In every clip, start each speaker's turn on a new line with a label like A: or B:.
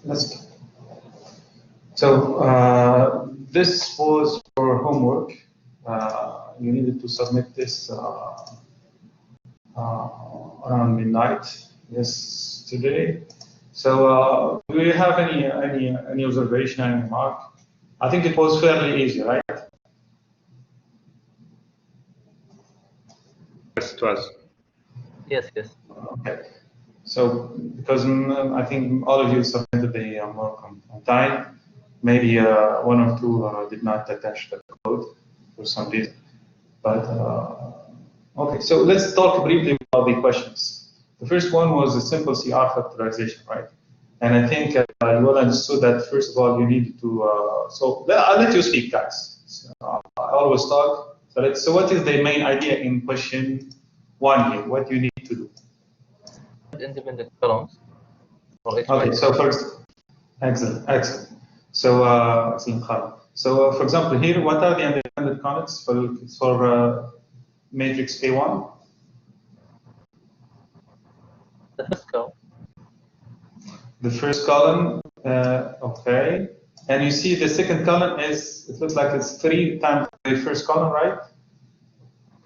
A: let's go. So this was for homework. You needed to submit this around midnight yesterday. So do you have any observation, any remark? I think it was fairly easy, right?
B: Yes, it was.
C: Yes, yes.
A: Okay. So because I think all of you submitted the work on time, maybe one or two did not attach the code for some reason. But okay, so let's talk briefly about the questions. The first one was a simple CR factorization, right? And I think you all understood that first of all you need to. So I'll let you speak, guys. So, I always talk. So what is the main idea in question 1 here? What you need to do?
C: Independent columns.
A: Okay, so first, excellent. So for example, here, what are the independent columns for matrix A1?
C: The first column.
A: The first column, okay. And you see the second column is, it looks like it's 3 times the first column, right?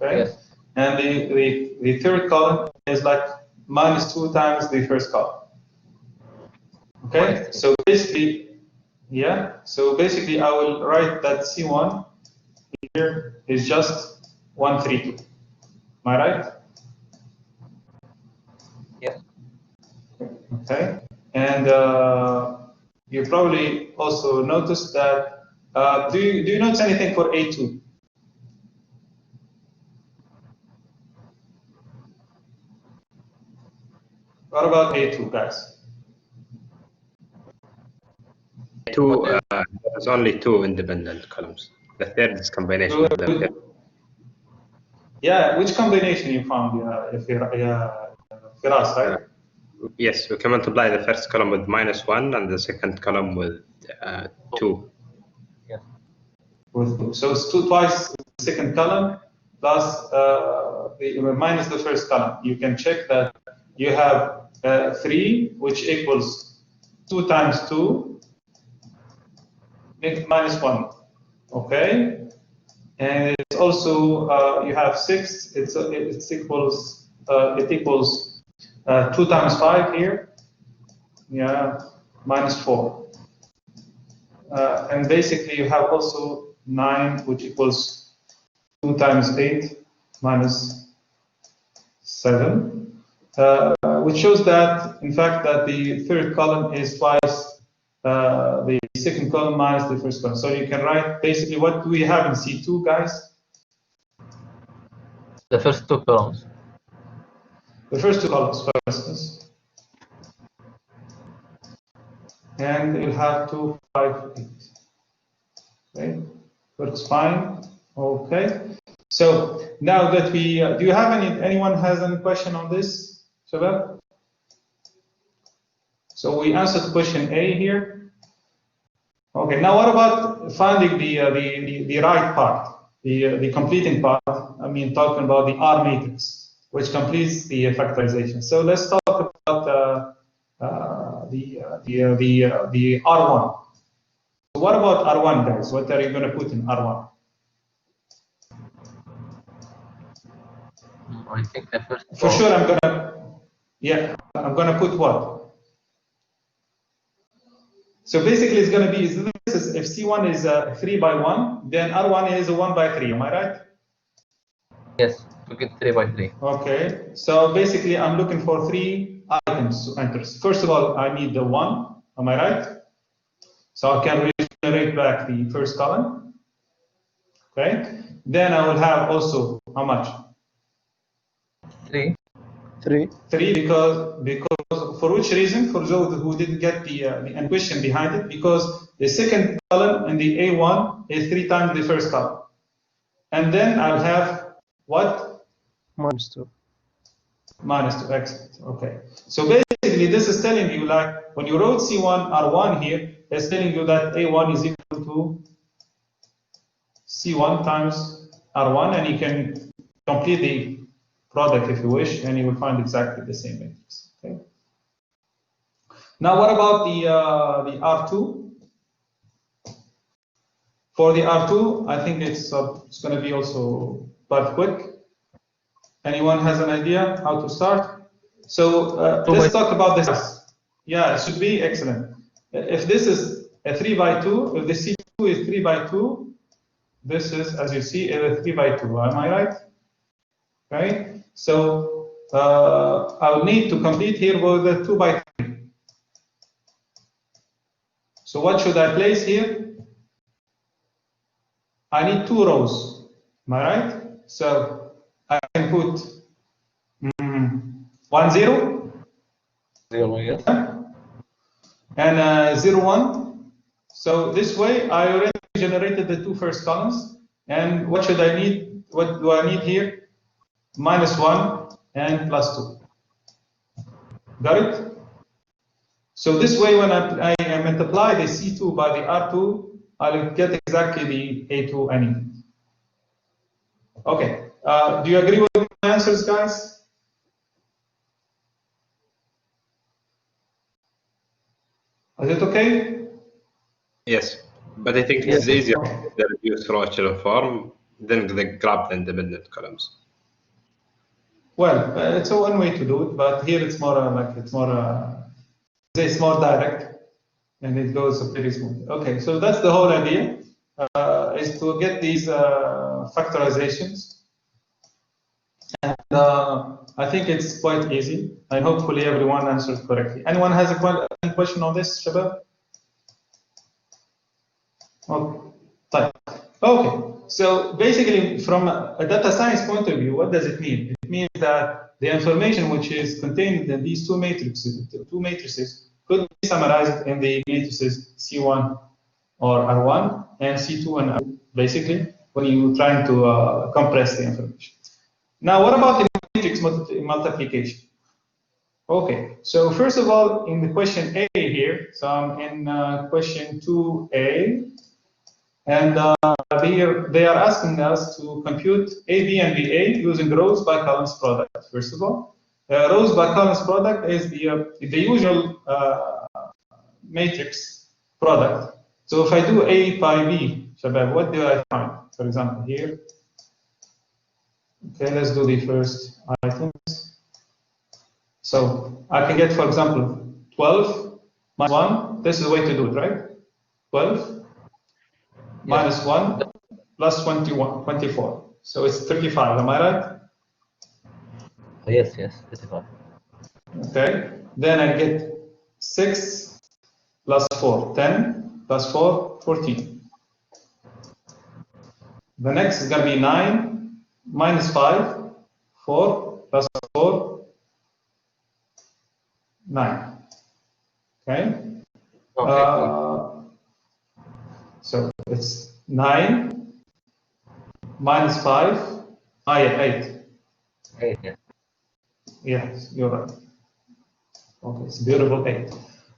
A: Okay.
C: Yes.
A: And the third column is like -2 times the first column. Okay. So basically, yeah. So basically, I will write that C1 here is just 132. Am I right?
C: Yes.
A: Okay. And you probably also noticed that. Do you notice anything for A2? What about A2, guys?
B: A2 has only 2 independent columns. The third is combination of them.
A: Yeah, which combination you found? Firas, right?
B: Yes, we can multiply the first column with -1 and the second column with 2.
C: Yes.
A: With 2. So it's 2 twice the second column plus minus the first column. You can check that you have 3, which equals 2 times 2 -1. Okay. And it's also you have 6. It equals 2 times 5 here. Yeah, -4. And basically you have also 9, which equals 2 times 8 -7, which shows that in fact that the third column is twice the second column minus the first column. So you can write basically what do we have in C2, guys?
C: The first 2 columns.
A: The first 2 columns, for instance. And you'll have 2, 5, 8. Okay, works fine. Okay. So now that we, do you have anyone has any question on this, Shabab? So we answered question A here. Okay, now what about finding the right part, the completing part? I mean, talking about the R matrix, which completes the factorization. So let's talk about the R1. So what about R1, guys? What are you going to put in R1?
C: I think the first.
A: For sure, I'm gonna put what? So basically, it's going to be if C1 is 3 by 1, then R1 is 1 by 3. Am I right?
C: Yes, we get 3 by 3.
A: Okay. So basically, I'm looking for 3 items to enter. First of all, I need the 1. Am I right? So I can regenerate back the first column. Okay. Then I will have also how much?
C: 3.
A: 3 because for which reason? For those who didn't get the question behind it, because the second column in the A1 is 3 times the first column, and then I'll have what?
D: -2.
A: -2. Excellent. Okay. So basically, this is telling you like when you wrote C1 R1 here, it's telling you that A1 is equal to C1 times R1, and you can complete the product if you wish, and you will find exactly the same matrix. Okay. Now, what about the R2? For the R2, I think it's going to be also quite quick. Anyone has an idea how to start? So let's talk about this. Yeah, it should be excellent. If this is a 3 by 2, if the C2 is 3 by 2, this is, as you see, a 3 by 2. Am I right? Okay. So I'll need to complete here with a 2 by 3. So what should I place here? I need 2 rows. Am I right? So I can put 1, 0.
C: 0, yes.
A: And 0, 1. So this way, I already generated the 2 first columns. And what should I need? What do I need here? -1 and +2. Got it? So this way, when I multiply the C2 by the R2, I'll get exactly the A2 I need. Okay. Do you agree with my answers, guys? Is it okay?
B: Yes, but I think it's easier to reduce raw echelon form than the grab the independent columns.
A: Well, it's a one way to do it, but here it's more it's more direct, and it goes pretty smooth. Okay, so that's the whole idea, is to get these factorizations, and I think it's quite easy, and hopefully everyone answered correctly. Anyone has a question on this, Shabab? Okay, so basically, from a data science point of view, what does it mean? It means that the information which is contained in these two matrices could be summarized in the matrices C1 or R1 and C2 and R2, basically, when you're trying to compress the information. Now, what about the matrix multiplication? Okay, so first of all, in the question A here, so I'm in question 2A, and they are asking us to compute AB and BA using rows by columns product. First of all, rows by columns product is the usual matrix product. So if I do A by B, Shabab, what do I find? For example, here. Okay, let's do the first items. So I can get, for example, 12 minus 1. This is the way to do it, right? 12. Minus 1 plus 24. So it's 35, am I right?
C: Yes, 35.
A: Okay. Then I get 6 plus 4, 10 plus 4, 14. The next is going to be 9 minus 5, 4 plus 4, 9. Okay. So it's 9 minus 5, 8.
C: 8, yeah.
A: Yes, you're right. Okay, it's beautiful 8.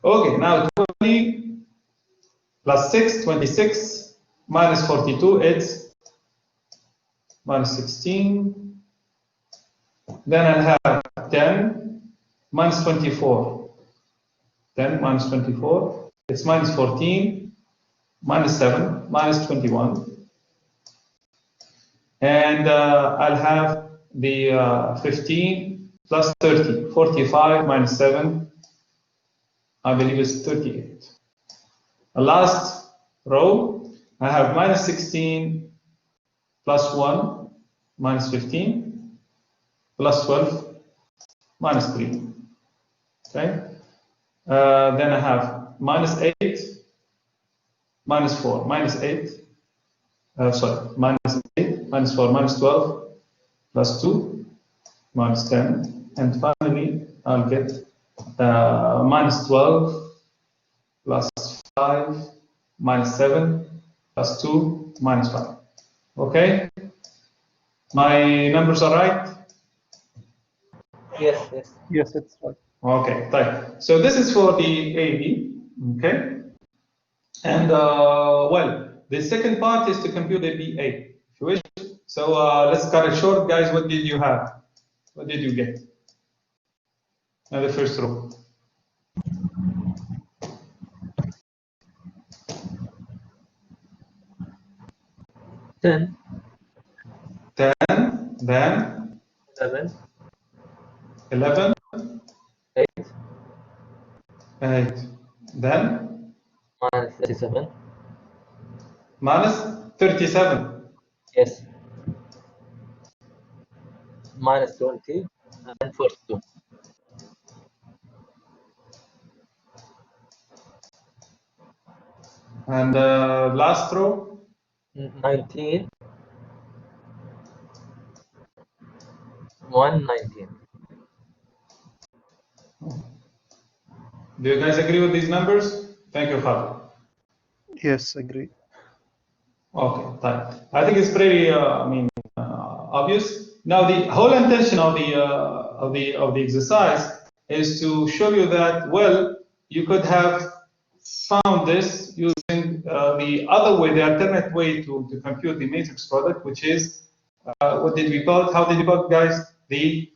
A: Okay, now 20 plus 6, 26, minus 42, it's minus 16. Then I'll have 10 minus 24. 10 minus 24, it's minus 14, minus 7, minus 21. And I'll have the 15 plus 30, 45 minus 7, I believe it's 38. The last row, I have minus 16 plus 1 minus 15 plus 12 minus 3. Okay. Then I have minus 8 minus 4 minus 8. Minus 8 minus 4 minus 12 plus 2 minus 10, and finally I'll get minus 12 plus 5 minus 7 plus 2 minus 5. Okay? My numbers are right?
C: Yes.
D: Yes, it's right.
A: Okay, right. So this is for the AB, okay? And well, the second part is to compute the BA, if you wish. So let's cut it short, guys. What did you have? What did you get? The first row.
C: 10,
A: 10, then
C: 11,
A: 11,
C: 8,
A: 8, then
C: minus 37.
A: minus 37.
C: Yes. Minus 20 and 42.
A: And last row?
C: 19. 119.
A: Do you guys agree with these numbers? Thank you, Khalid.
D: Yes, agree.
A: Okay, fine. I think it's pretty, obvious. Now, the whole intention of the exercise is to show you that, well, you could have found this using the other way, the alternate way to compute the matrix product, which is what did we call it? How did we call it, guys? The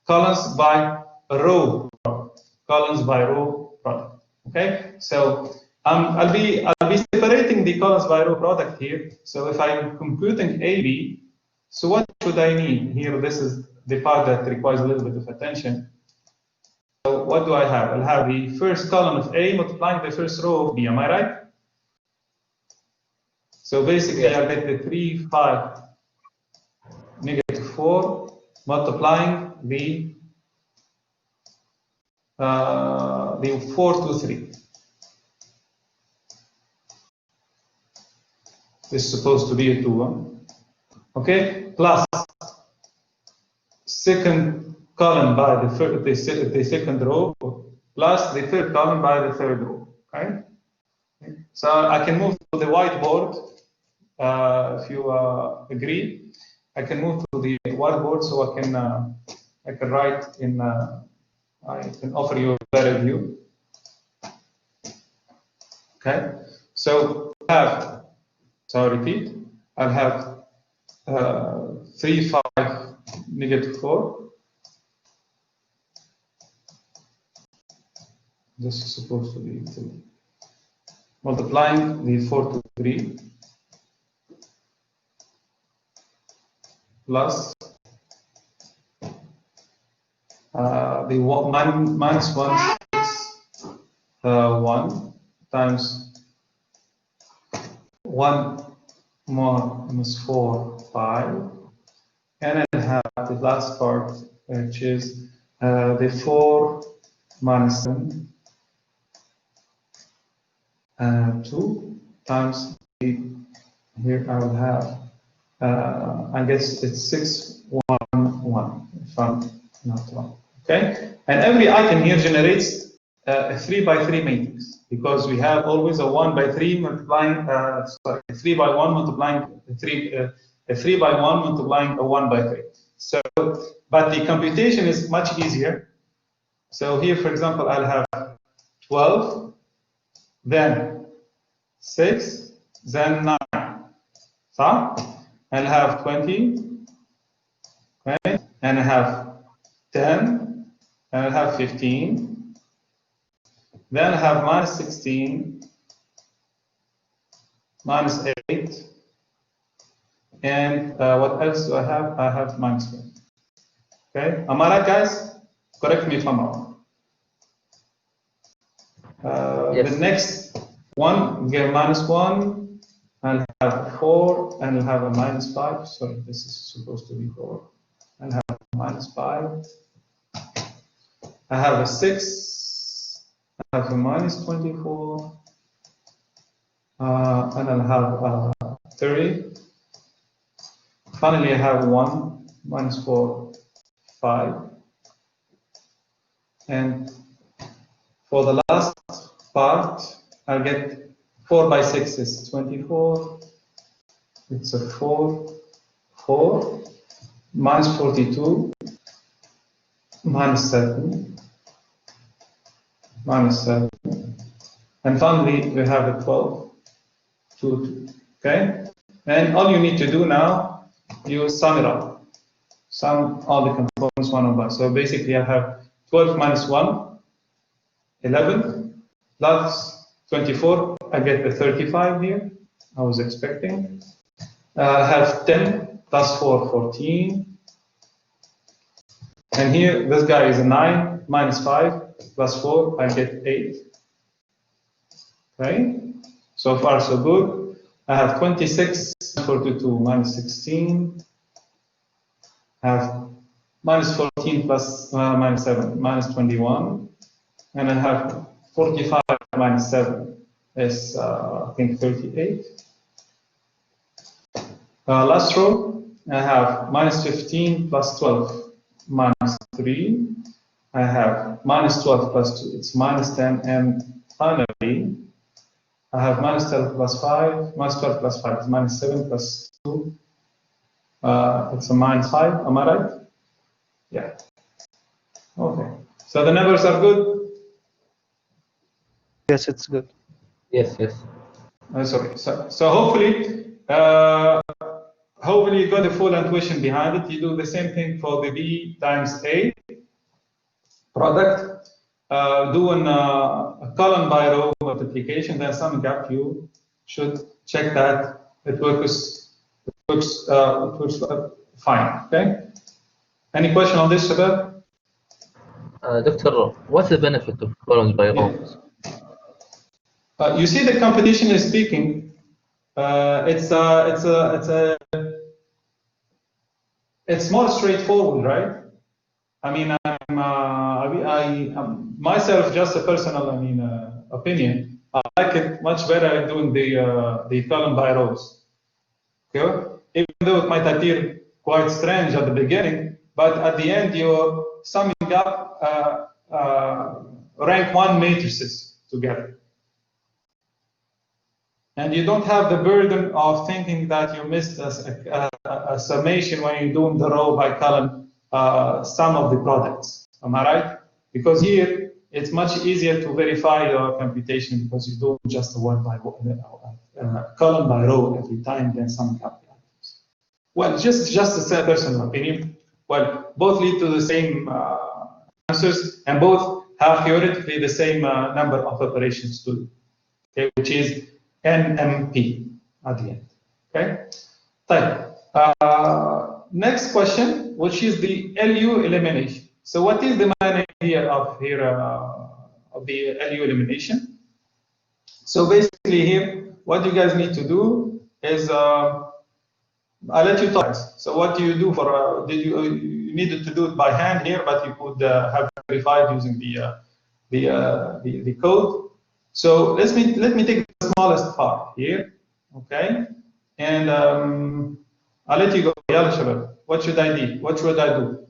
A: columns by row product. Columns by row product. Okay, so I'll be separating the columns by row product here. So if I'm computing AB, so what should I need here? This is the part that requires a little bit of attention. So what do I have? I'll have the first column of A multiplying the first row of B. Am I right? So basically,
C: Yes.
A: I'll get the 3, 5, negative 4 multiplying the 4 to 3. This is supposed to be a 2. Okay, plus second column by the second row plus the third column by the third row. Okay, so I can move to the whiteboard if you agree. I can move to the whiteboard so I can write in. I can offer you a better view. Okay, so I have. So I repeat. I'll have 3, 5, negative 4. This is supposed to be 3. Multiplying the 4 to 3 plus the minus 1, 6, 1 times 1 more minus 4, 5. And I have the last part, which is the 4 minus 7, 2 times the, here I will have, I guess it's 6, 1, 1, if I'm not wrong. Okay? And every item here generates a 3 by 3 matrix, because we have always a 1 by 3 multiplying, sorry, a 3 by 1 multiplying a 3 by 1 multiplying a 1 by 3. So, but the computation is much easier. So here, for example, I'll have 12, then 6, then 9. So I'll have 20, okay, and I have 10, and I have 15, then I have minus 16, minus 8, and what else do I have? I have minus 1. Okay, am I right, guys? Correct me if I'm wrong.
C: Yes.
A: The next one, we get minus 1, I'll have 4, and I'll have a minus 5. Sorry, this is supposed to be 4. I'll have a minus 5. I have a 6. I have a minus 24. And I'll have 30. Finally, I have 1, minus 4, 5. And for the last part, I'll get 4 by 6 is 24. It's a 4, 4, minus 42, minus 7, minus 7. And finally, we have a 12, 2, 2. Okay? And all you need to do now, you sum it up. Sum all the components one by one. So basically, I have 12 minus 1, 11, plus 24. I get the 35 here. I was expecting. I have 10 plus 4, 14. And here, this guy is a 9 minus 5 plus 4, I get 8. Okay, so far so good. I have 26 42 minus 16. I have minus 14 plus minus 7 minus 21. And I have 45 minus 7 is, I think, 38. Last row, I have minus 15 plus 12 minus 3. I have minus 12 plus 2, it's minus 10. And finally, I have minus 12 plus 5, minus 12 plus 5 is minus 7 plus 2. It's a minus 5, am I right? Yeah. Okay. So the numbers are good?
D: Yes, it's good.
C: Yes, yes.
A: Sorry. So hopefully, hopefully you got the full intuition behind it. You do the same thing for the B times A product. Doing a column by row multiplication, then summing up, you should check that it works fine. Okay. Any question on this, Shabab?
C: Doctor, what's the benefit of columns by rows?
A: You see, the competition is speaking. It's more straightforward, right? I mean, I'm myself, just a personal, opinion. I like it much better doing the column by rows. Okay? Even though it might appear quite strange at the beginning, but at the end you're summing up rank 1 matrices together. And you don't have the burden of thinking that you missed a summation when you're doing the row by column sum of the products. Am I right? Because here it's much easier to verify your computation because you do just a one by column by row every time, then summing up the items. Well, just a personal opinion. Well, both lead to the same answers, and both have theoretically the same number of operations to do, okay, which is NMP at the end. Okay. Next question, which is the LU elimination. So, what is the main idea of here of the LU elimination? So, basically, here, what you guys need to do is I'll let you talk. So, what do you do for? You needed to do it by hand here, but you could have verified using the code. So let me take the smallest part here, okay? And I'll let you go. Yalla Shabab. What should I do? What should I do?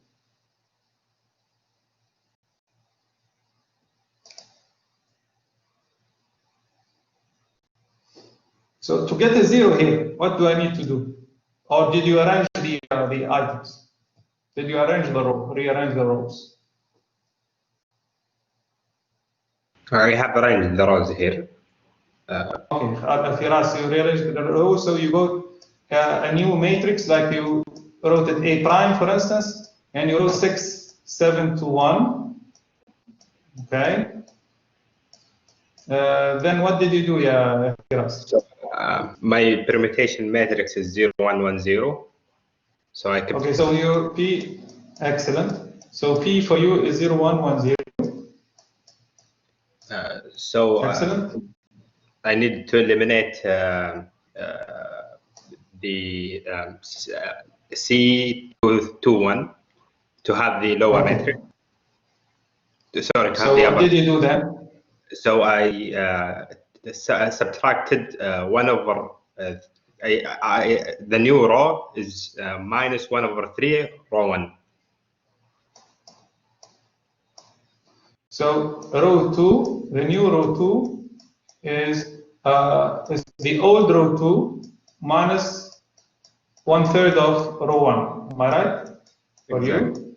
A: So to get a 0 here, what do I need to do? Or did you arrange the items? Did you arrange the row, rearrange the rows?
B: I have arranged the rows here.
A: Okay, Firas, you rearrange the rows, so you got a new matrix, like you wrote it A prime, for instance, and you wrote 6, 7 to 1. Okay. Then what did you do, Firas?
B: So, my permutation matrix is 0, 1, 1, 0. So I can.
A: Okay, so your P, excellent. So P for you is 0, 1, 1, 0.
B: Excellent. I need to eliminate the C to 1 to have the lower matrix. Sorry, to have the upper.
A: What did you do then?
B: So I subtracted 1 over the new row is minus 1 over 3 row 1.
A: So row 2, the new row 2 is the old row 2 minus 1/3 of row 1. Am I right? For
B: exactly.
A: You?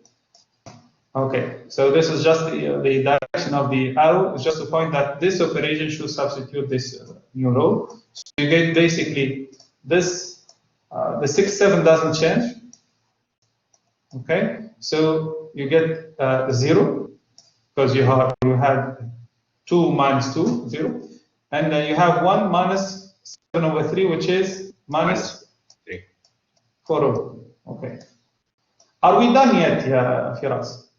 A: Okay. So this is just the direction of the arrow. It's just to point that this operation should substitute this new row. So you get basically this. The 6, 7 doesn't change. Okay. So you get 0. Because you had 2 minus 2, 0. And you have 1 minus 7 over 3, which is minus
B: 3.
A: For all. Okay. Are we done yet, Firas?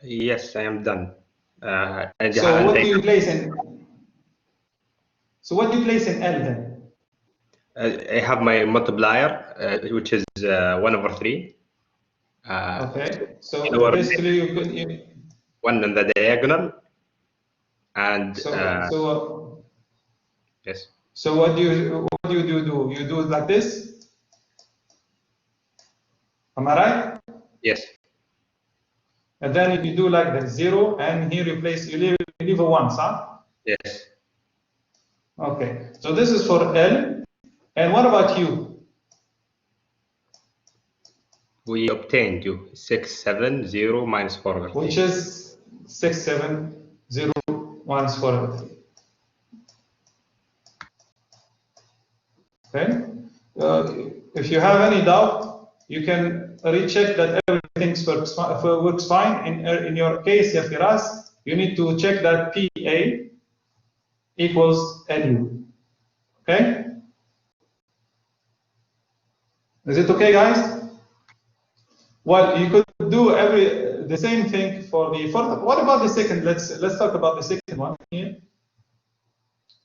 B: Yes, I am done. And
A: So what do you place in? So what do you place in L then?
B: I have my multiplier, which is 1/3.
A: Okay. So
B: lower
A: basically, you could.
B: One on the diagonal, and yes.
A: So what do you do? You do it like this? Am I right?
B: Yes.
A: And then you do like the 0, and here you leave a 1, huh?
B: Yes.
A: Okay. So this is for L. And what about U?
B: We obtained U 670 minus 4.
A: Which is 670 minus 4. Okay. If you have any doubt, you can recheck that everything works fine. In your case, Firas, you need to check that PA equals LU. Okay? Is it okay, guys? Well, you could do the same thing for the fourth. What about the second? Let's talk about the second one here.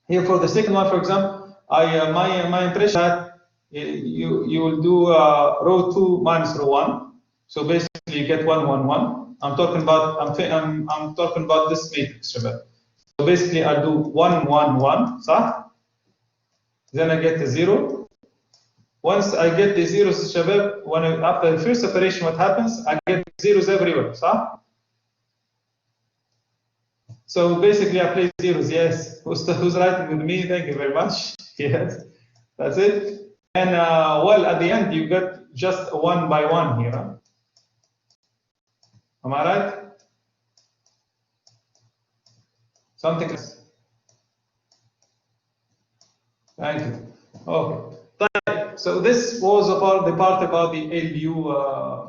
A: Here for the second one, for example, my impression that you will do row 2 minus row 1. So basically, you get 1, 1, 1. I'm talking about this matrix, Shabab. So basically, I'll do 1, 1, 1. صح? Then I get the 0. Once I get the zeros, Shabab, after the first operation, what happens? I get zeros everywhere. صح? So basically, I play zeros. Yes. Who's writing with me? Thank you very much. Yes, that's it. And well, at the end, you get just 1 by 1 here. Huh? Am I right? Something else. Thank you. Okay. So this was the part about the ALU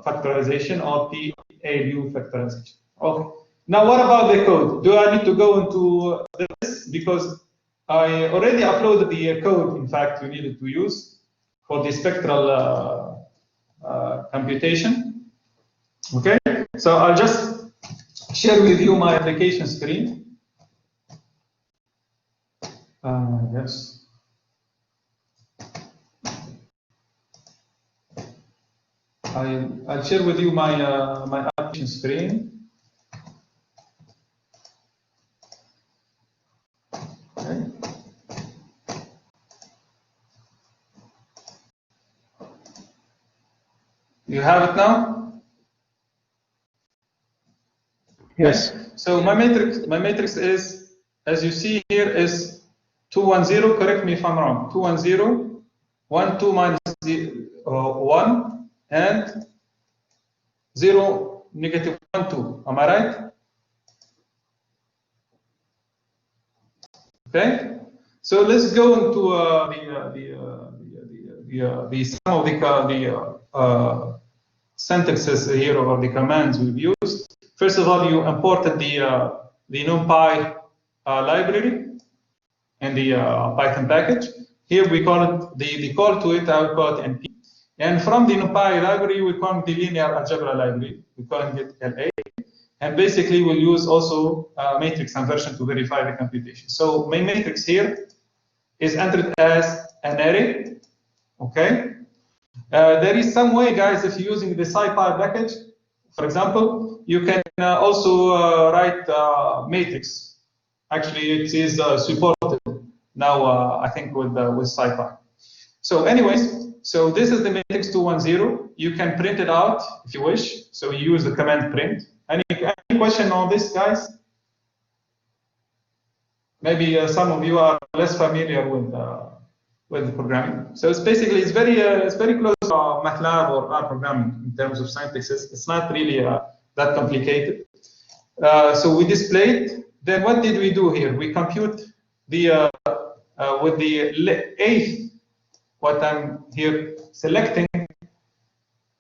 A: factorization or the ALU factorization. Okay. Now, what about the code? Do I need to go into this? Because I already uploaded the code, in fact, you needed to use for the spectral computation. Okay. So I'll just share with you my application screen. Yes. I'll share with you my my application screen. Okay. You have it now?
D: Yes.
A: Okay. So my matrix is, as you see here, is 210. Correct me if I'm wrong. 210, 1, 2 minus 1, and 0, negative 1, 2. Am I right? Okay. So let's go into the sum of the syntaxes here or the commands we've used. First of all, you imported the NumPy library and the Python package. Here we call it the call to it. I will call it NP. And from the NumPy library, we call it the linear algebra library. We call it LA. And basically, we'll use also matrix conversion to verify the computation. So my matrix here is entered as an array. Okay. There is some way, guys, if you're using the SciPy package, for example, you can also write matrix. Actually, it is supported now, I think, with SciPy. So anyways, so this is the matrix 210. You can print it out if you wish. So you use the command print. Any question on this, guys? Maybe some of you are less familiar with the programming. So it's basically it's very close to MATLAB or R programming in terms of syntaxes. It's not really that complicated. So we displayed. Then what did we do here? We compute the with the eighth. What I'm here selecting.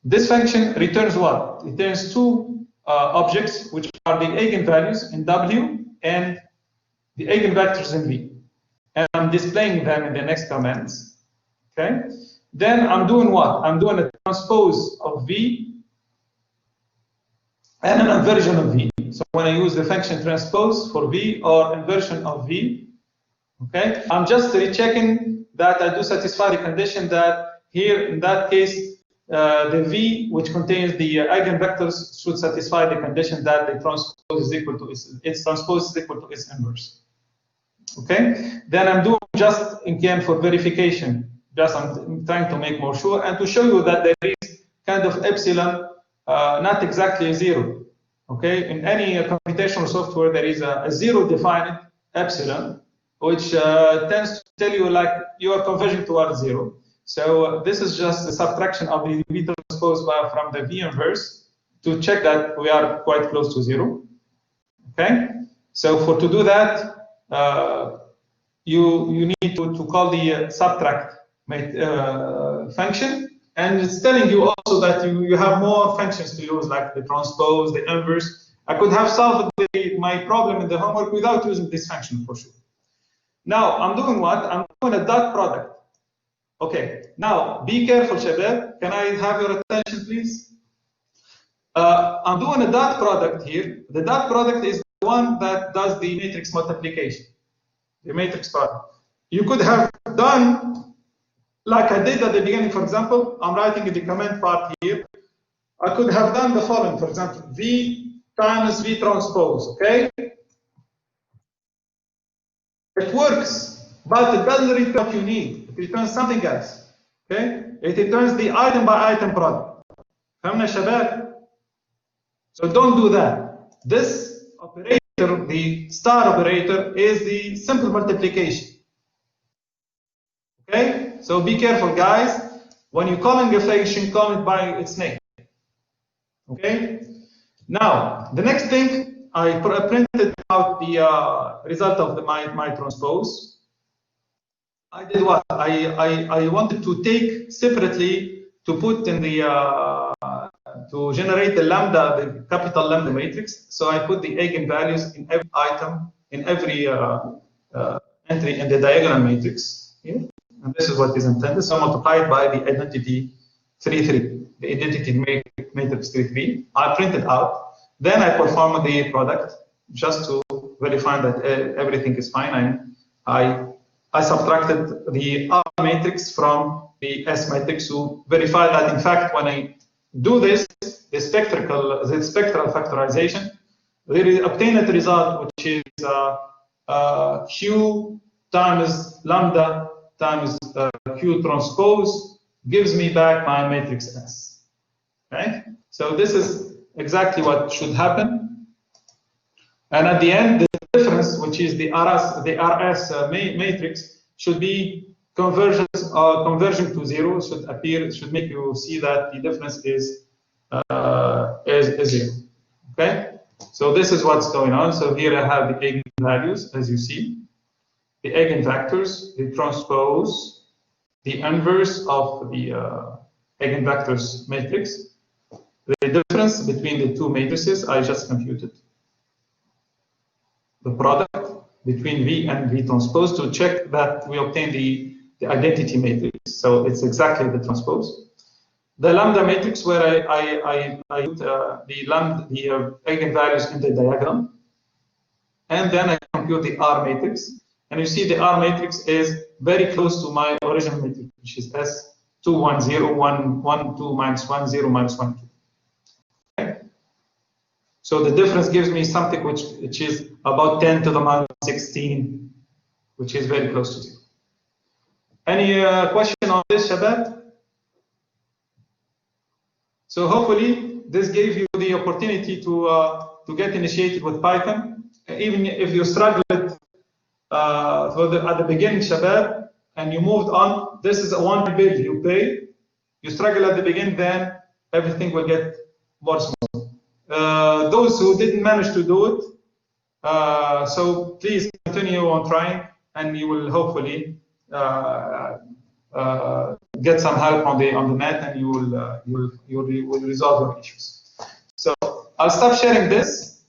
A: This function returns what? It returns two objects, which are the eigenvalues in W and the eigenvectors in V. And I'm displaying them in the next comments. Okay. then I'm doing what? I'm doing a transpose of V and an inversion of V. So when I use the function transpose for V or inversion of V, okay, I'm just rechecking that I do satisfy the condition that here, in that case, the V, which contains the eigenvectors, should satisfy the condition that the transpose is equal to its transpose is equal to its inverse. Okay, then I'm doing just again for verification. Just I'm trying to make more sure and to show you that there is kind of epsilon, not exactly a zero. Okay, in any computational software there is a zero defined epsilon, which tends to tell you like you are converging towards zero. So this is just a subtraction of the V transpose from the V inverse to check that we are quite close to zero. Okay, so to do that, you need to call the subtract function, and it's telling you also that you have more functions to use, like the transpose, the inverse. I could have solved my problem in the homework without using this function for sure. Now I'm doing what? I'm doing a dot product. Okay, now be careful, Shabab. Can I have your attention, please? I'm doing a dot product here. The dot product is the one that does the matrix multiplication, the matrix product. You could have done, like I did at the beginning, for example, I'm writing in the comment part here. I could have done the following, for example, V times V transpose, okay? It works, but it doesn't return what you need. It returns something else, okay? It returns the item by item product. فهمنا شباب? So don't do that. This operator, the star operator, is the simple multiplication. Okay? So be careful, guys. When you're calling a function, call it by its name. Okay? Now, the next thing, I printed out the result of my transpose. I did what? I wanted to take separately to put in the to generate the lambda, the capital lambda matrix. So I put the eigenvalues in every item, in every entry in the diagonal matrix here. And this is what is intended. So multiplied by the identity 3,3, the identity matrix 3,3. I print it out. Then I perform the product just to verify that everything is fine. And I subtracted the R matrix from the S matrix to verify that, in fact, when I do this, the spectral factorization, we obtain a result which is Q times lambda times Q transpose gives me back my matrix S. Okay, so this is exactly what should happen. And at the end, the difference, which is the RS matrix, should be conversion to zero. Should appear. Should make you see that the difference is zero. Okay. So this is what's going on. So here I have the eigenvalues, as you see, the eigenvectors, the transpose, the inverse of the eigenvectors matrix. The difference between the two matrices I just computed. The product between V and V transpose to check that we obtain the identity matrix. So it's exactly the transpose. The lambda matrix, where I put the eigenvalues in the diagram, and then I compute the R matrix. And you see the R matrix is very close to my original matrix, which is S2, 1, 0, 1, 1, 2, minus 1, 0, minus 1, 2. Okay? So the difference gives me something which is about 10 to the minus 16, which is very close to 0. Any question on this, Shabab? So hopefully this gave you the opportunity to get initiated with Python, even if you struggled at the beginning, Shabab, and you moved on. This is a one bill you pay. You struggle at the beginning, then everything will get more small. Those who didn't manage to do it, so please continue on trying, and you will hopefully get some help on the net, and you will resolve your issues. So I'll stop sharing this.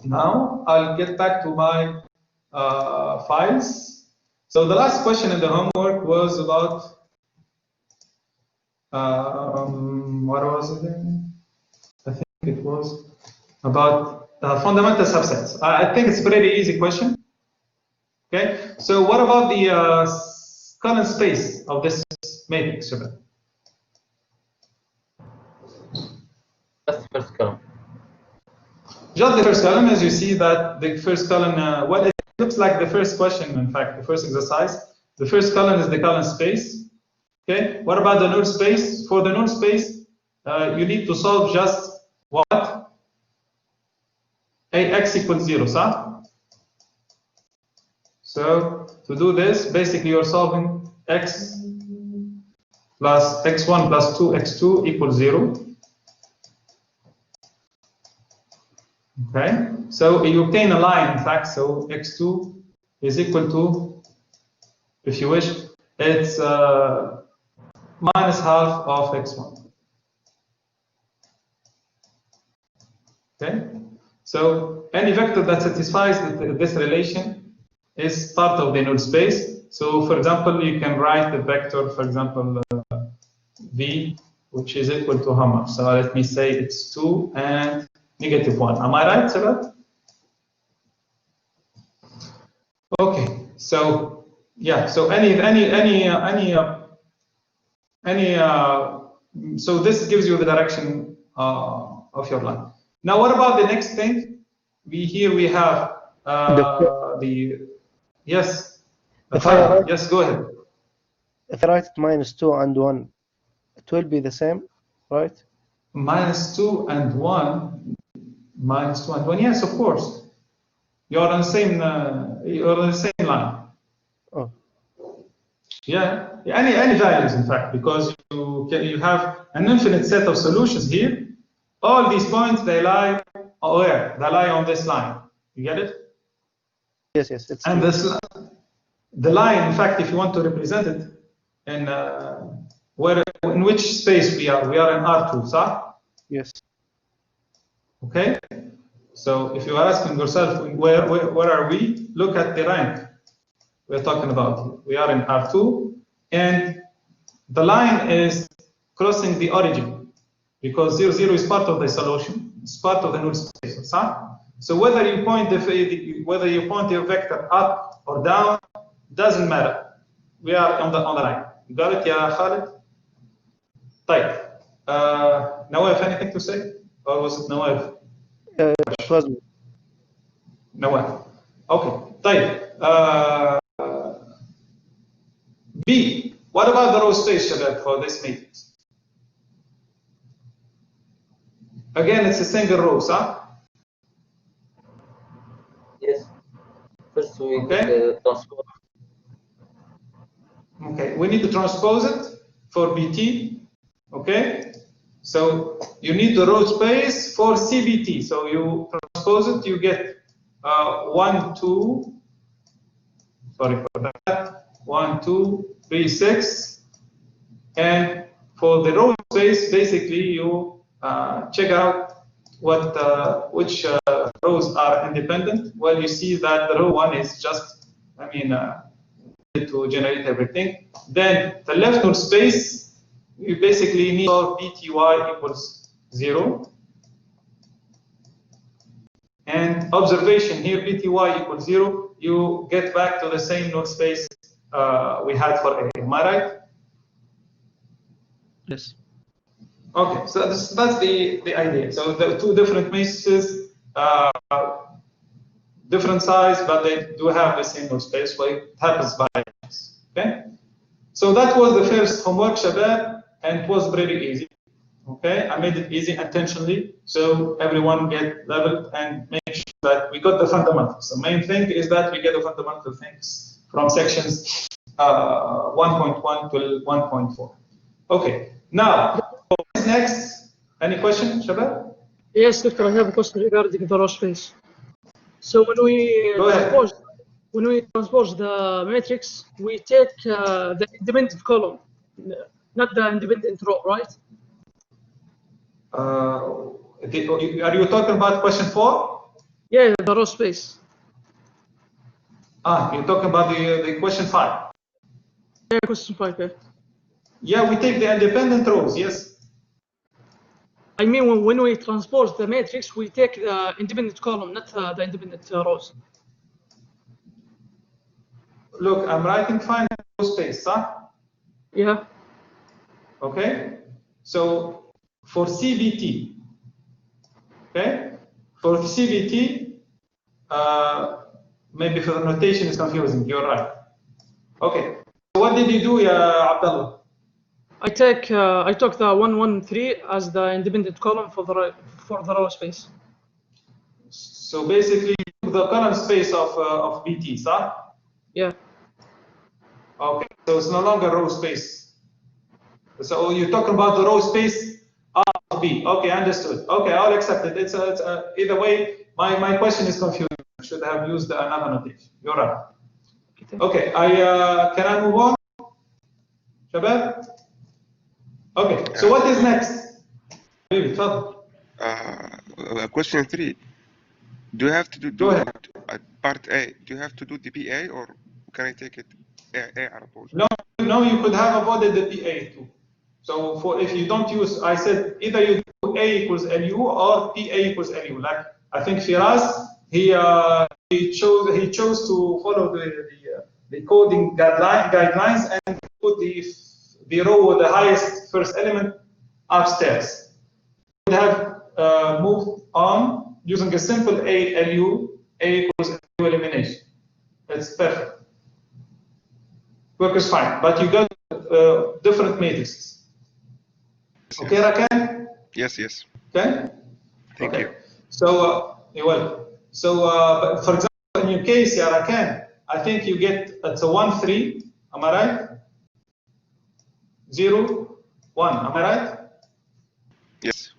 A: Now I'll get back to my files. So the last question in the homework was about What was it again? I think it was about fundamental subsets. I think it's a pretty easy question. Okay, so what about the column space of this matrix?
C: That's the first column.
A: Just the first column, as you see that the first column, well, it looks like the first question, in fact, the first exercise. The first column is the column space. Okay, what about the null space? For the null space, you need to solve just what? Ax equals 0, so? So to do this, basically you're solving x plus x1 plus 2x2 equals 0. Okay, so you obtain a line, in fact, so x2 is equal to, if you wish, it's minus half of x1. Okay, so any vector that satisfies this relation is part of the null space. So, for example, you can write the vector, for example, v, which is equal to how much? So let me say it's 2 and -1. Am I right, Sabat? Okay. So yeah. So so this gives you the direction of your line. Now, what about the next thing? We have the yes. Yes, go ahead.
D: If I write it -2 and 1, it will be the same, right?
A: -2 and 1. -2 and 1. Yes, of course. You're on the same. You're on the same line.
D: Oh.
A: Yeah. Any values, in fact, because you have an infinite set of solutions here. All these points, they lie where? They lie on this line. You get it?
D: Yes, yes. It's
A: and this the line, in fact, if you want to represent it in in which space we are in R2, so?
D: Yes.
A: Okay. So if you are asking yourself where are we, look at the rank we're talking about. We are in R2, and the line is crossing the origin because 0, 0 is part of the solution. It's part of the null space. So whether you point your vector up or down doesn't matter. We are on the line. You got it, yeah, Khalid? طيب. Nawaf, anything to say? Or was it Nawaf?
D: It was
A: Nawaf. Okay. طيب. B. What about the row space, Shabab, for this matrix? Again, it's a single row, huh?
C: Yes. First we
A: transpose. Okay, we need to transpose it for BT. Okay, so you need the row space for CBT. So you transpose it, you get 1, 2. Sorry for that. 1, 2, 3, 6. And for the row space, basically you check out which rows are independent. Well, you see that the row 1 is just, to generate everything. Then the left null space, you basically need BTY equals 0. And observation here, BTY equals 0, you get back to the same null space we had for A. Am I right?
D: Yes.
A: Okay, so that's the idea. So the two different matrices, different size, but they do have the same null space, so it happens by chance. Okay? So that was the first homework, Shabab, and it was pretty easy. Okay, I made it easy intentionally, so everyone get leveled and make sure that we got the fundamentals. The main thing is that we get the fundamental things from sections 1.1 to 1.4. Okay, now, what's next? Any question, Shabab?
E: Yes, Doctor, I have a question regarding the row space. So when we transpose the matrix, we take the independent column, not the independent row, right?
A: Are you talking about question 4?
E: Yeah, the row space.
A: You're talking about the question 5.
E: Yeah, question 5. Yeah.
A: Yeah, we take the independent rows, yes.
E: I mean, when we transpose the matrix, we take the independent column, not the independent rows.
A: Look, I'm writing finite row space, huh?
E: Yeah.
A: Okay. So for CBT, okay, for CBT, maybe for the notation is confusing. You're right. Okay. So what did you do, Abdullah?
E: I took the 113 as the independent column for the row space.
A: So basically, the column space of BT, huh?
E: Yeah.
A: Okay. So it's no longer row space. So you're talking about the row space of B. Okay, understood. Okay, I'll accept it. It's either way. My question is confusing. I should have used another notation. You're right. Okay. Can I move on, Shabab? Okay. So what is next?
F: Question 3. Do you have to do part A? Do you have to do the PA, or can I take it A على طول?
A: No, you could have avoided the PA too. So for if you don't use, I said either you do A equals LU or PA equals LU. Like I think Firas, he chose to follow the coding guidelines and put the row with the highest first element upstairs. We have moved on using a simple ALU, A equals LU elimination. That's perfect. Work is fine, but you got different matrices.
F: Yes,
A: okay, Rakan?
F: Yes.
A: Okay?
F: Thank you.
A: So, you're welcome. So, but for example, in your case, Rakan, I think you get, it's a 1, 3, am I right? 0, 1, am I right?
F: Yes.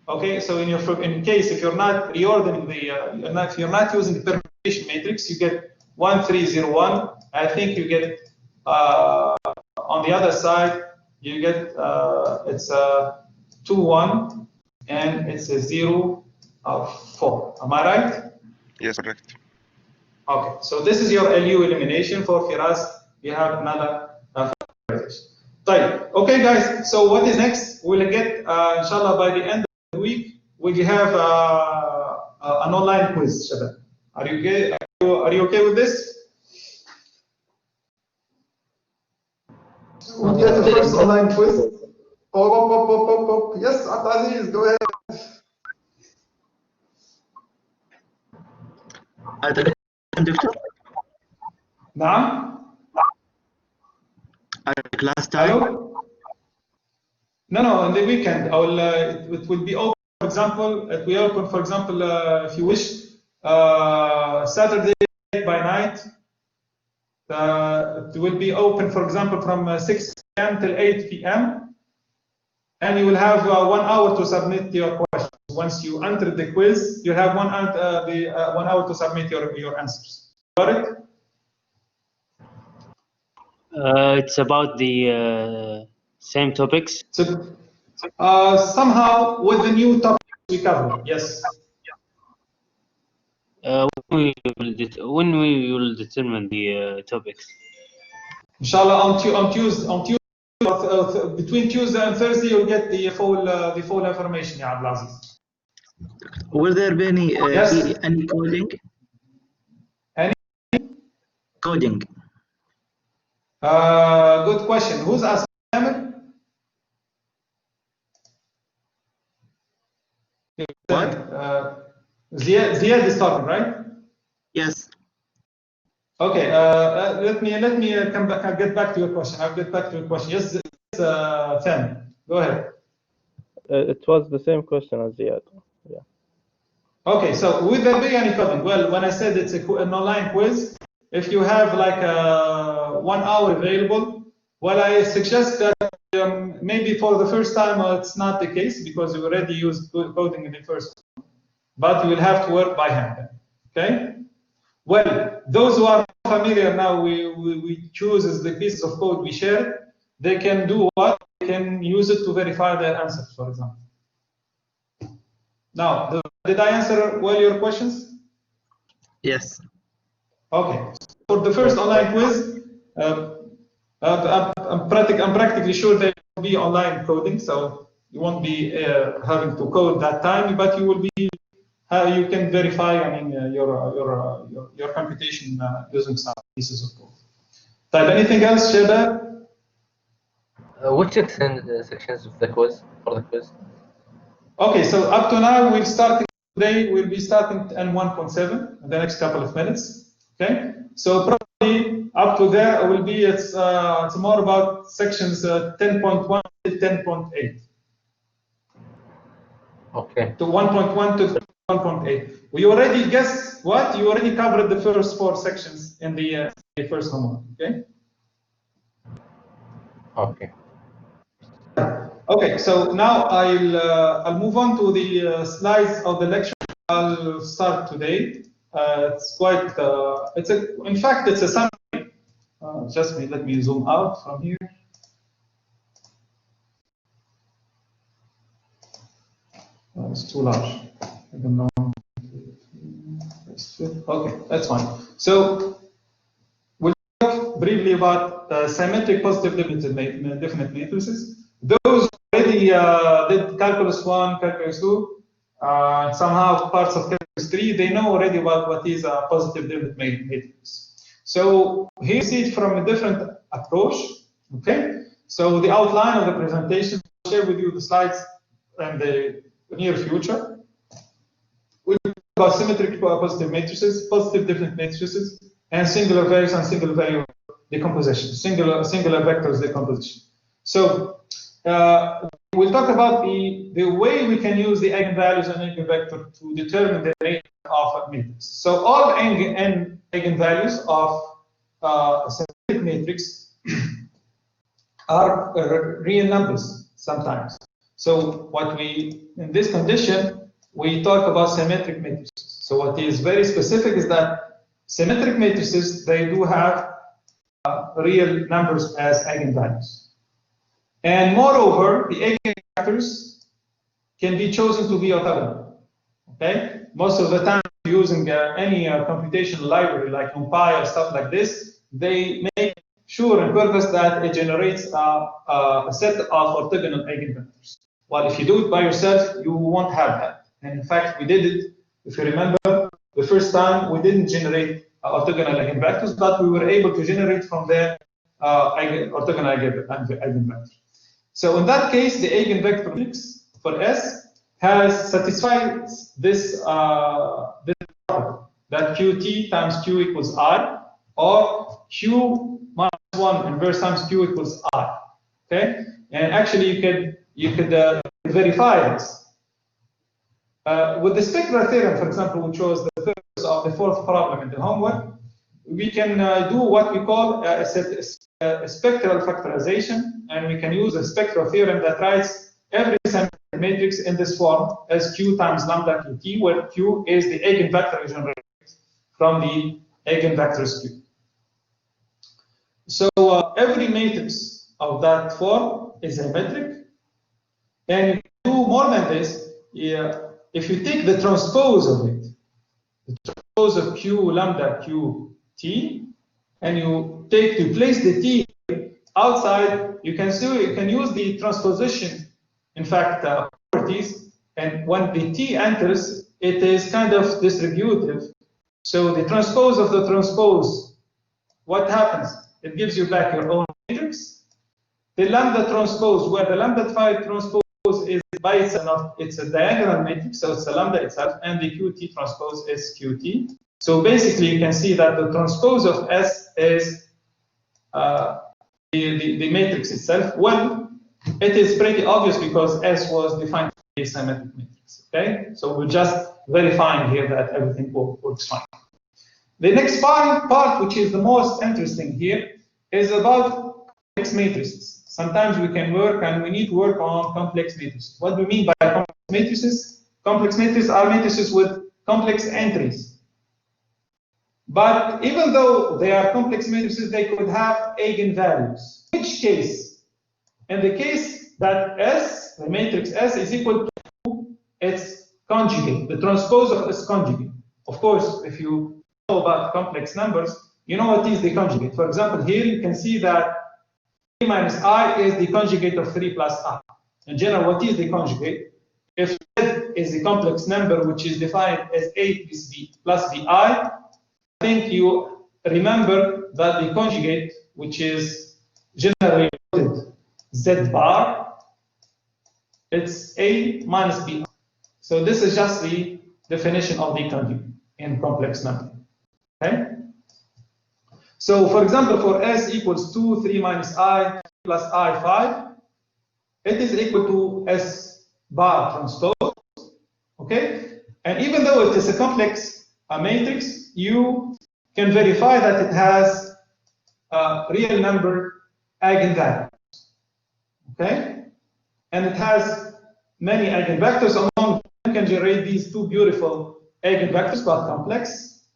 A: Okay, so in case, if you're not reordering if you're not using the permutation matrix, you get 1, 3, 0, 1. I think you get, on the other side, you get, it's a 2, 1, and it's a 0, 4. Am I right?
F: Yes, correct.
A: Okay, so this is your LU elimination. For Firas, you have another factorization. Okay, guys, so what is next? We'll get, inshallah, by the end of the week, we'll have an online quiz, Shabab. Are you okay? Are you okay with this? We'll get the first online quiz. Oh. Yes, Abdulaziz, go ahead.
G: دكتور
A: نعم.
G: class time.
A: Hello? No, in the weekend. It will be open, for example, it will open, for example, if you wish, Saturday by night. It will be open, for example, from 6 p.m. till 8 p.m. And you will have 1 hour to submit your questions. Once you enter the quiz, you have 1 hour to submit your answers. Got it?
G: It's about the same topics.
A: So, somehow with the new topics we cover, yes.
G: When we will determine the topics.
A: Inshallah, on Tuesday, between Tuesday and Thursday, you'll get the full information, Ya Abdulaziz.
H: Will there be any
A: Yes.
H: any coding?
A: Any
H: coding?
A: Good question. Who's asking?
H: What?
A: Ziad is talking, right?
H: Yes.
A: Okay. Let me come back. I'll get back to your question. Yes, Sam, go ahead.
D: It was the same question as Ziad. Yeah.
A: Okay. So, will there be any coding? Well, when I said it's an online quiz, if you have like 1 hour available, well, I suggest that maybe for the first time it's not the case because you already used coding in the first one, but you will have to work by hand. Okay. Well, those who are familiar now, we choose as the pieces of code we share. They can do what? They can use it to verify their answers, for example. Now, did I answer well your questions?
H: Yes.
A: Okay. For the first online quiz, I'm practically sure there will be online coding, so you won't be having to code that time, but you will be you can verify. I mean, your computation using some pieces of code. Type anything else, Sheba?
C: Which sections of the quiz for the quiz?
A: Okay, so up to now we'll start today. We'll be starting in 1.7 in the next couple of minutes. Okay, so probably up to there will be it's more about sections 10.1 to 10.8.
C: Okay.
A: To 1.1 to 1.8. We already guessed what? You already covered the first 4 sections in the first homework. Okay.
C: Okay.
A: Okay, so now I'll move on to the slides of the lecture. I'll start today. It's quite. In fact, it's a summary. Let me zoom out from here. It's too large. I don't know. Okay, that's fine. So we'll talk briefly about symmetric positive definite matrices. Those already did calculus 1, calculus 2, somehow parts of calculus 3, they know already what is a positive definite matrix. So here you see it from a different approach. Okay, so the outline of the presentation, I'll share with you the slides in the near future. We'll talk about symmetric positive matrices, positive definite matrices, and singular values and single value decomposition, singular vectors decomposition. So we'll talk about the way we can use the eigenvalues and eigenvector to determine the range of a matrix. So all eigenvalues of a symmetric matrix are real numbers sometimes. So what in this condition, we talk about symmetric matrices. So what is very specific is that symmetric matrices, they do have real numbers as eigenvalues. And moreover, the eigenvectors can be chosen to be orthogonal. Okay? Most of the time, using any computational library like NumPy or stuff like this, they make sure on purpose that it generates a set of orthogonal eigenvectors. Well, if you do it by yourself, you won't have that. And in fact, we did it. If you remember, the first time we didn't generate orthogonal eigenvectors, but we were able to generate from there orthogonal eigenvectors. So in that case, the eigenvector matrix for S has satisfied this property that Qt times Q equals I, or Q minus 1 inverse times Q equals I. Okay, and actually you could verify this with the spectral theorem, for example, which was the first of the fourth problem in the homework. We can do what we call a spectral factorization, and we can use a spectral theorem that writes every symmetric matrix in this form as Q times lambda Qt, where Q is the eigenvector generated from the eigenvectors Q. So every matrix of that form is symmetric, and if you do more than this, if you take the transpose of it, the transpose of Q lambda Q T, and you place the T outside, you can use the transposition, in fact, properties, and when the T enters, it is kind of distributive. So the transpose of the transpose, what happens? It gives you back your own matrix. The lambda transpose, where the lambda phi transpose is by itself, it's a diagonal matrix, so it's a lambda itself, and the Qt transpose is Qt. So basically, you can see that the transpose of S is the matrix itself. Well, it is pretty obvious because S was defined to be a symmetric matrix. Okay, so we're just verifying here that everything works fine. The next part, which is the most interesting here, is about complex matrices. Sometimes we can work and we need to work on complex matrices. What do we mean by complex matrices? Complex matrices are matrices with complex entries. But even though they are complex matrices, they could have eigenvalues. In which case? In the case that S, the matrix S, is equal to its conjugate, the transpose of its conjugate. Of course, if you know about complex numbers, you know what is the conjugate. For example, here you can see that minus I is the conjugate of 3 plus I. In general, what is the conjugate? If Z is a complex number which is defined as A plus Bi, I think you remember that the conjugate, which is generally noted Z bar, it's A minus Bi. So this is just the definition of the conjugate in complex number. Okay? So for example, for S equals 2, 3 minus I plus I, 5, it is equal to S bar transpose. Okay? And even though it is a complex matrix, you can verify that it has a real number eigenvalues. Okay? And it has many eigenvectors. Among them, you can generate these two beautiful eigenvectors, but complex,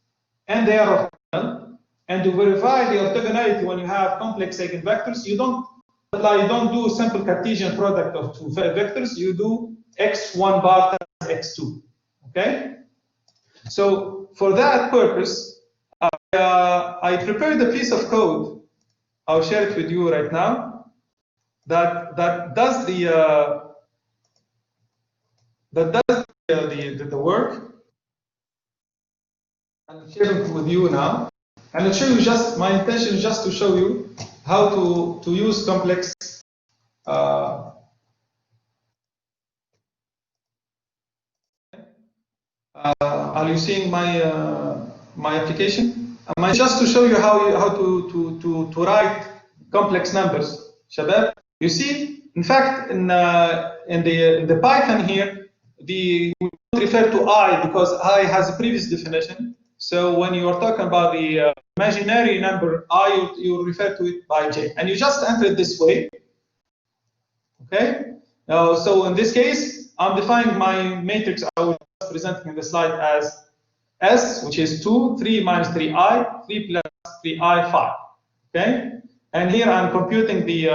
A: and they are orthogonal. And to verify the orthogonality when you have complex eigenvectors, you don't do simple Cartesian product of two vectors. You do x1 bar times x2. Okay? So for that purpose, I prepared a piece of code. I'll share it with you right now. That does the work. I'll share it with you now. And I'll show you my intention is just to show you how to use complex are you seeing my application? Just to show you how to write complex numbers, Shabab. You see, in fact, in the Python here, we don't refer to I because I has a previous definition. So when you are talking about the imaginary number I, you refer to it by J, and you just enter it this way. Okay. Now, so in this case, I'm defining my matrix I was presenting in the slide as S, which is 2, 3 minus 3i, 3 plus 3i, 5. Okay. And here I'm computing the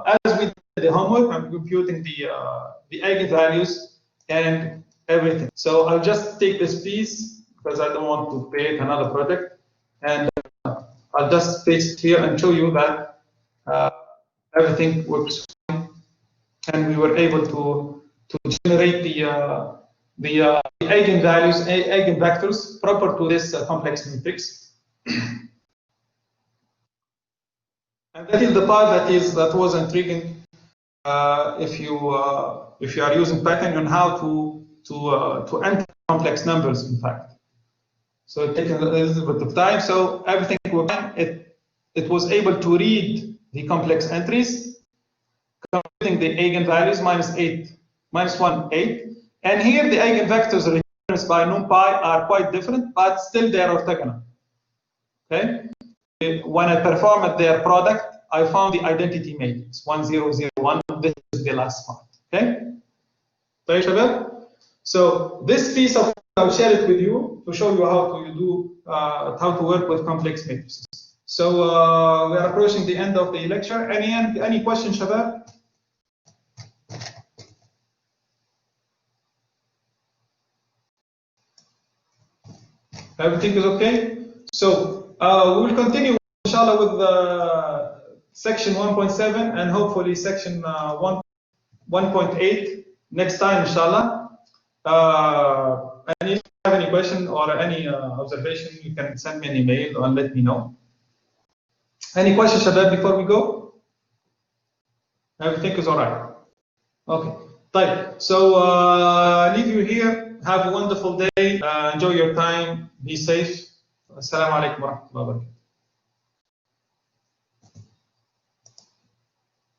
A: as we did the homework, I'm computing the eigenvalues and everything. So I'll just take this piece because I don't want to create another project, and I'll just paste it here and show you that everything works fine, and we were able to generate the eigenvalues, eigenvectors proper to this complex matrix. And that is the part that was intriguing if you are using Python on how to enter complex numbers, in fact. So it takes a little bit of time. So everything was fine. It was able to read the complex entries, computing the eigenvalues minus 1, 8. And here the eigenvectors referenced by NumPy are quite different, but still they are orthogonal. Okay. When I performed their product, I found the identity matrix 1, 0, 0, 1. This is the last part. Okay. So this piece of I'll share it with you to show you how to work with complex matrices. So we are approaching the end of the lecture. Any questions, Shabab? Everything is okay. So we will continue, inshallah, with section 1.7 and hopefully section 1.8 next time, inshallah. And if you have any question or any observation, you can send me an email or let me know. Any questions, Shabab, before we go? Everything is all right. Okay. Right. So leave you here. Have a wonderful day. Enjoy your time. Be safe. Assalamu alaikum wa rahmatullahi wa barakatuh.